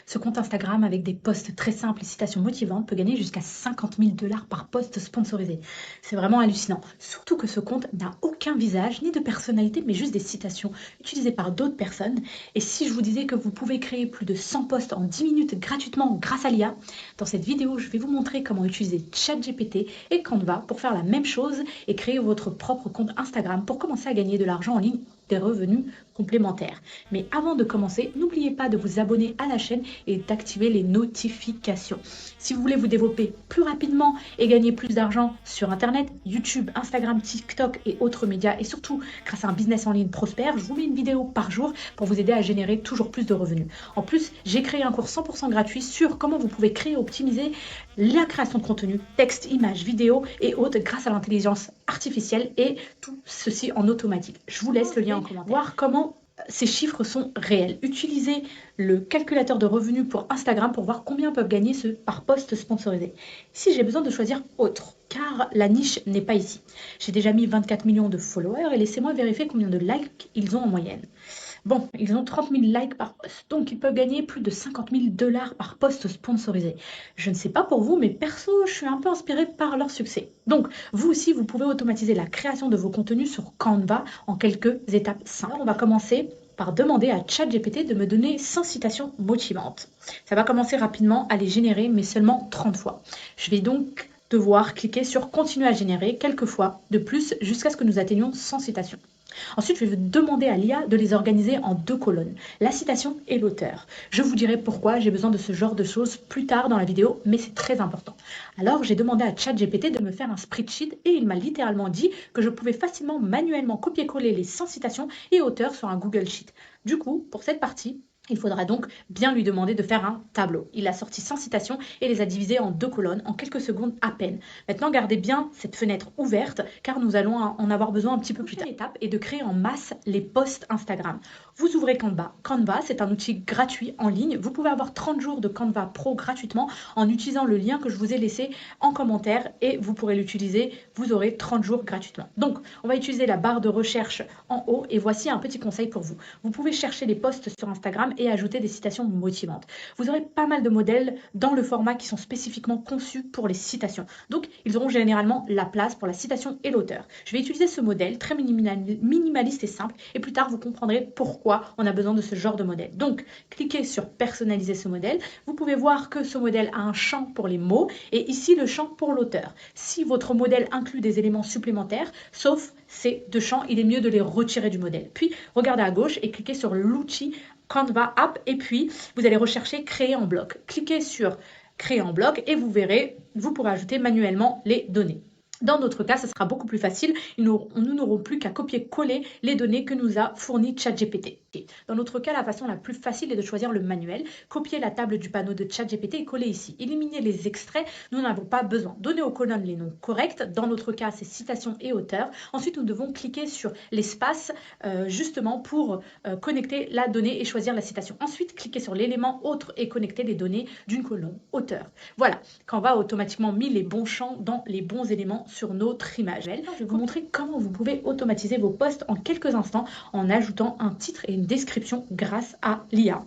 Ce compte Instagram avec des posts très simples et citations motivantes peut gagner jusqu'à 50 000 $ par post sponsorisé. C'est vraiment hallucinant. Surtout que ce compte n'a aucun visage ni de personnalité, mais juste des citations utilisées par d'autres personnes. Et si je vous disais que vous pouvez créer plus de 100 posts en 10 minutes gratuitement grâce à l'IA, dans cette vidéo, je vais vous montrer comment utiliser ChatGPT et Canva pour faire la même chose et créer votre propre compte Instagram pour commencer à gagner de l'argent en ligne, des revenus complémentaires. Mais avant de commencer, n'oubliez pas de vous abonner à la chaîne et d'activer les notifications. Si vous voulez vous développer plus rapidement et gagner plus d'argent sur Internet, YouTube, Instagram, TikTok et autres médias, et surtout grâce à un business en ligne prospère, je vous mets une vidéo par jour pour vous aider à générer toujours plus de revenus. En plus, j'ai créé un cours 100% gratuit sur comment vous pouvez créer et optimiser la création de contenu, texte, images, vidéos et autres grâce à l'intelligence artificielle et tout ceci en automatique. Je vous laisse le lien en commentaire. Voir comment ces chiffres sont réels. Utilisez le calculateur de revenus pour Instagram pour voir combien peuvent gagner par post sponsorisé. Ici, j'ai besoin de choisir autre, car la niche n'est pas ici. J'ai déjà mis 24 millions de followers et laissez-moi vérifier combien de likes ils ont en moyenne. Bon, ils ont 30 000 likes par post, donc ils peuvent gagner plus de 50 000 $ par post sponsorisé. Je ne sais pas pour vous, mais perso, je suis un peu inspirée par leur succès. Donc, vous aussi, vous pouvez automatiser la création de vos contenus sur Canva en quelques étapes simples. Alors, on va commencer par demander à ChatGPT de me donner 100 citations motivantes. Ça va commencer rapidement à les générer, mais seulement 30 fois. Je vais donc devoir cliquer sur continuer à générer quelques fois de plus jusqu'à ce que nous atteignions 100 citations. Ensuite, je vais demander à l'IA de les organiser en 2 colonnes, la citation et l'auteur. Je vous dirai pourquoi j'ai besoin de ce genre de choses plus tard dans la vidéo, mais c'est très important. Alors, j'ai demandé à ChatGPT de me faire un spreadsheet et il m'a littéralement dit que je pouvais facilement manuellement copier-coller les 100 citations et auteurs sur un Google Sheet. Du coup, pour cette partie, il faudra donc bien lui demander de faire un tableau. Il a sorti 100 citations et les a divisées en 2 colonnes en quelques secondes à peine. Maintenant, gardez bien cette fenêtre ouverte car nous allons en avoir besoin un petit peu plus tard. L'étape est de créer en masse les posts Instagram. Vous ouvrez Canva. Canva, c'est un outil gratuit en ligne. Vous pouvez avoir 30 jours de Canva Pro gratuitement en utilisant le lien que je vous ai laissé en commentaire et vous pourrez l'utiliser. Vous aurez 30 jours gratuitement. Donc, on va utiliser la barre de recherche en haut et voici un petit conseil pour vous. Vous pouvez chercher les posts sur Instagram et ajouter des citations motivantes. Vous aurez pas mal de modèles dans le format qui sont spécifiquement conçus pour les citations. Donc, ils auront généralement la place pour la citation et l'auteur. Je vais utiliser ce modèle très minimaliste et simple et plus tard, vous comprendrez pourquoi on a besoin de ce genre de modèle. Donc, cliquez sur personnaliser ce modèle. Vous pouvez voir que ce modèle a un champ pour les mots et ici le champ pour l'auteur. Si votre modèle inclut des éléments supplémentaires, sauf ces 2 champs, il est mieux de les retirer du modèle. Puis, regardez à gauche et cliquez sur l'outil Canva App et puis vous allez rechercher créer en bloc. Cliquez sur créer en bloc et vous verrez, vous pourrez ajouter manuellement les données. Dans notre cas, ce sera beaucoup plus facile. Nous n'aurons plus qu'à copier-coller les données que nous a fournies ChatGPT. Dans notre cas, la façon la plus facile est de choisir le manuel. Copier la table du panneau de ChatGPT et coller ici. Éliminer les extraits, nous n'en avons pas besoin. Donner aux colonnes les noms corrects. Dans notre cas, c'est citation et auteur. Ensuite, nous devons cliquer sur l'espace justement pour connecter la donnée et choisir la citation. Ensuite, cliquer sur l'élément autre et connecter les données d'une colonne auteur. Voilà, Canva a automatiquement mis les bons champs dans les bons éléments sur notre image. Je vais vous montrer comment vous pouvez automatiser vos posts en quelques instants en ajoutant un titre et une description grâce à l'IA.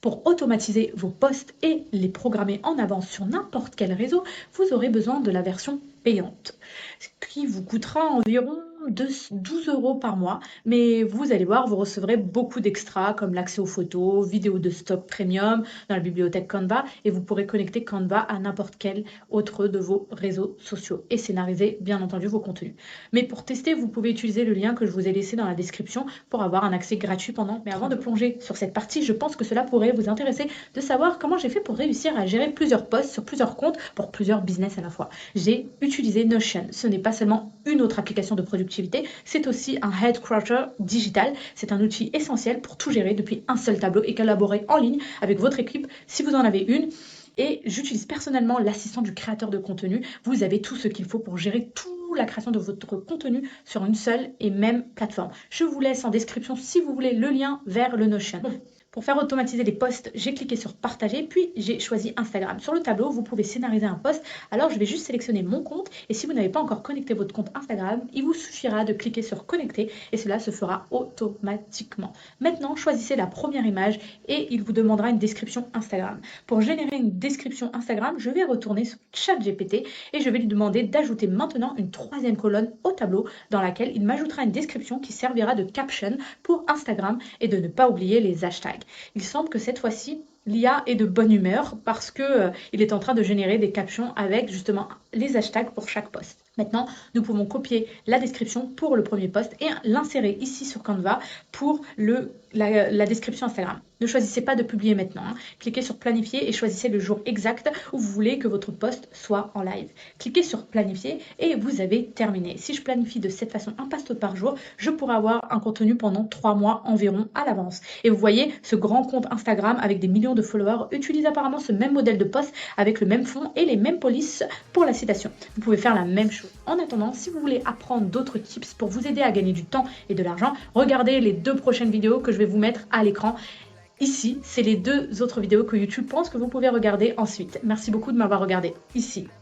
Pour automatiser vos posts et les programmer en avance sur n'importe quel réseau, vous aurez besoin de la version payante, ce qui vous coûtera environ 12 € par mois, mais vous allez voir, vous recevrez beaucoup d'extras comme l'accès aux photos, vidéos de stock premium dans la bibliothèque Canva et vous pourrez connecter Canva à n'importe quel autre de vos réseaux sociaux et scénariser bien entendu vos contenus. Mais pour tester, vous pouvez utiliser le lien que je vous ai laissé dans la description pour avoir un accès gratuit pendant. Mais avant de plonger sur cette partie, je pense que cela pourrait vous intéresser de savoir comment j'ai fait pour réussir à gérer plusieurs posts sur plusieurs comptes pour plusieurs business à la fois. J'ai utilisé Notion. Ce n'est pas seulement une autre application de productivité, c'est aussi un headquarter digital. C'est un outil essentiel pour tout gérer depuis un seul tableau et collaborer en ligne avec votre équipe si vous en avez une. Et j'utilise personnellement l'assistant du créateur de contenu. Vous avez tout ce qu'il faut pour gérer toute la création de votre contenu sur une seule et même plateforme. Je vous laisse en description si vous voulez le lien vers le Notion. Pour faire automatiser les posts, j'ai cliqué sur partager, puis j'ai choisi Instagram. Sur le tableau, vous pouvez scénariser un post. Alors, je vais juste sélectionner mon compte. Et si vous n'avez pas encore connecté votre compte Instagram, il vous suffira de cliquer sur connecter et cela se fera automatiquement. Maintenant, choisissez la première image et il vous demandera une description Instagram. Pour générer une description Instagram, je vais retourner sur ChatGPT et je vais lui demander d'ajouter maintenant une troisième colonne au tableau dans laquelle il m'ajoutera une description qui servira de caption pour Instagram et de ne pas oublier les hashtags. Il semble que cette fois-ci, l'IA est de bonne humeur parce que il est en train de générer des captions avec justement les hashtags pour chaque post. Maintenant, nous pouvons copier la description pour le premier post et l'insérer ici sur Canva pour la description Instagram. Ne choisissez pas de publier maintenant. Cliquez sur planifier et choisissez le jour exact où vous voulez que votre post soit en live. Cliquez sur planifier et vous avez terminé. Si je planifie de cette façon un post par jour, je pourrai avoir un contenu pendant 3 mois environ à l'avance. Et vous voyez, ce grand compte Instagram avec des millions de followers utilise apparemment ce même modèle de post avec le même fond et les mêmes polices pour la citation. Vous pouvez faire la même chose. En attendant, si vous voulez apprendre d'autres tips pour vous aider à gagner du temps et de l'argent, regardez les 2 prochaines vidéos que je vais vous mettre à l'écran. Ici, c'est les 2 autres vidéos que YouTube pense que vous pouvez regarder ensuite. Merci beaucoup de m'avoir regardé ici.